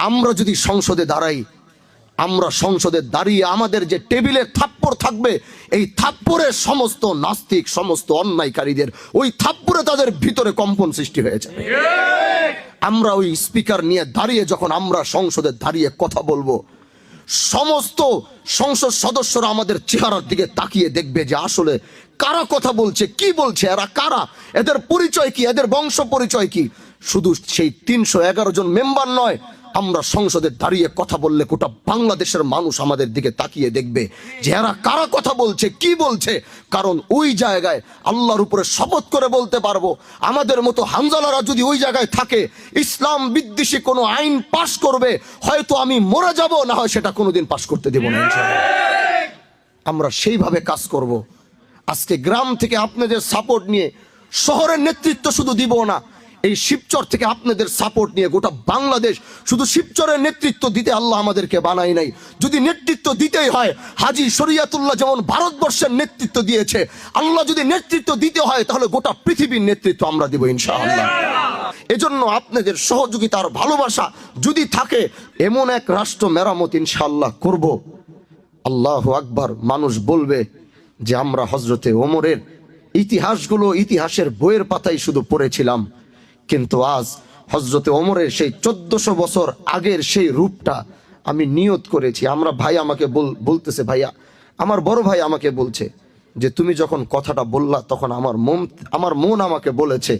আমরা যদি সংসদে দাঁড়াই, আমরা সংসদে দাঁড়িয়ে আমাদের যে টেবিলে থাপ্পড় থাকবে, এই থাপ্পড়ের সমস্ত নাস্তিক, সমস্ত অন্যায়কারীদের ওই থাপ্পড়ে তাদের ভিতরে কম্পন সৃষ্টি হয়ে যাবে। আমরা ওই স্পিকার নিয়ে দাঁড়িয়ে যখন আমরা সংসদে দাঁড়িয়ে কথা বলবো, সমস্ত সংসদ সদস্যরা আমাদের চেহারার দিকে তাকিয়ে দেখবে যে আসলে কারা কথা বলছে, কি বলছে, এরা কারা, এদের পরিচয় কি, এদের বংশ পরিচয় কি। শুধু সেই 311 জন মেম্বার নয়, আমরা সংসদে দাঁড়িয়ে কথা বললে গোটা বাংলাদেশের মানুষ আমাদের দিকে তাকিয়ে দেখবে যে এরা কারা কথা বলছে, কি বলছে। কারণ ওই জায়গায় আল্লাহর উপরে শপথ করে বলতে পারবো, আমাদের মতো হানজালারা যদি ওই জায়গায় থাকে, ইসলাম বিদ্বেষী কোনো আইন পাশ করবে, হয়তো আমি মরে যাব, না হয় সেটা কোনোদিন পাশ করতে দেব না। আমরা সেইভাবে কাজ করব। আজকে গ্রাম থেকে আপনাদের সাপোর্ট নিয়ে শহরের নেতৃত্ব শুধু দিব না, এই শিবচর থেকে আপনাদের সাপোর্ট নিয়ে গোটা বাংলাদেশ, শুধু শিবচরের নেতৃত্ব দিতে আল্লাহ আমাদেরকে বানাই নাই। যদি নেতৃত্ব দিতেই হয়, হাজী শরিয়াতুল্লাহ যেমন ভারতবর্ষের নেতৃত্ব দিয়েছে, আল্লাহ যদি নেতৃত্ব দিতে হয় তাহলে গোটা পৃথিবীর নেতৃত্ব আমরা দিব ইনশাআল্লাহ। এজন্য আপনাদের সহযোগিতার ভালোবাসা যদি থাকে, এমন এক রাষ্ট্র মেরামত ইনশাআল্লাহ করব। আল্লাহু আকবার। মানুষ বলবে যে আমরা হযরতে ওমরের ইতিহাসগুলো ইতিহাসের বইয়ের পাতায় শুধু পড়েছিলাম, কিন্তু আজ হযরতে ওমরের সেই 1400 বছর আগের সেই রূপটা আমি নিয়ত করেছি। আমরা ভাই আমাকে বলতেছে, ভাইয়া, আমার বড় ভাই আমাকে বলছে যে তুমি যখন কথাটা বললা তখন আমার মন আমাকে বলেছে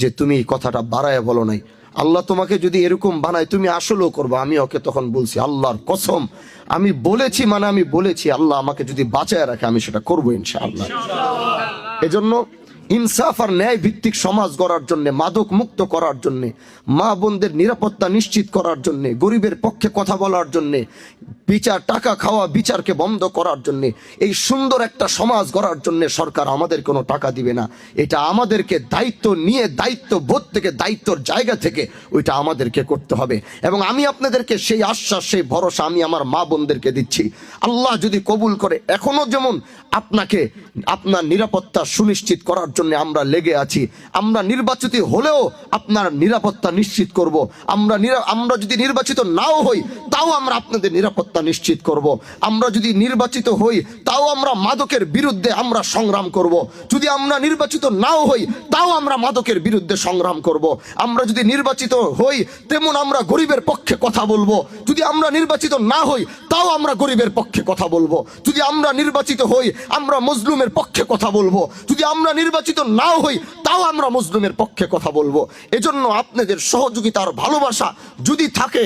যে তুমি এই কথাটা বাড়ায় বলো নাই, আল্লাহ তোমাকে যদি এরকম বানায় তুমি আসলেও করবা। আমি ওকে তখন বলছি, আল্লাহর কসম আমি বলেছি মানে আমি বলেছি, আল্লাহ আমাকে যদি বাঁচায় রাখে আমি সেটা করবো ইনশাআল্লাহ। এজন্য ইনসাফ আর ন্যায় ভিত্তিক সমাজ গড়ার জন্য, মাদক মুক্ত করার জন্য, মা বোনদের নিরাপত্তা নিশ্চিত করার জন্য, গরিবের পক্ষে কথা বলার জন্য, বিচার, টাকা খাওয়া বিচারকে বন্ধ করার জন্য, এই সুন্দর একটা সমাজ গড়ার জন্য সরকার আমাদের কোনো টাকা দিবে না। এটা আমাদেরকে দায়িত্ব নিয়ে, দায়িত্ব বোধ থেকে, দায়িত্বর জায়গা থেকে ওইটা আমাদেরকে করতে হবে। এবং আমি আপনাদেরকে সেই আশ্বাস, সেই ভরসা আমি আমার মা বোনদেরকে দিচ্ছি, আল্লাহ যদি কবুল করে, এখনো যেমন আপনাকে আপনার নিরাপত্তা সুনিশ্চিত করার জন্য আমরা লেগে আছি, আমরা নির্বাচিত হলেও আপনার নিরাপত্তা নিশ্চিত করব। আমরা যদি নির্বাচিত নাও হই তাও আমরা আপনাদের নিরাপত্তা নিশ্চিত করব। আমরা যদি নির্বাচিত হই তাও আমরা মাদকের বিরুদ্ধে আমরা সংগ্রাম করব। যদি আমরা নির্বাচিত নাও হই তাও আমরা মাদকের বিরুদ্ধে সংগ্রাম করব। আমরা যদি নির্বাচিত হই তেমন আমরা গরিবের পক্ষে কথা বলবো। যদি আমরা নির্বাচিত না হই তাও আমরা গরিবের পক্ষে কথা বলবো। যদি আমরা নির্বাচিত হই আমরা মজলুমের পক্ষে কথা বলবো। যদি আমরা নির্বাচিত নাও হই তাও আমরা মজলুমের পক্ষে কথা বলবো। এজন্য আপনাদের সহযোগিতার ভালোবাসা যদি থাকে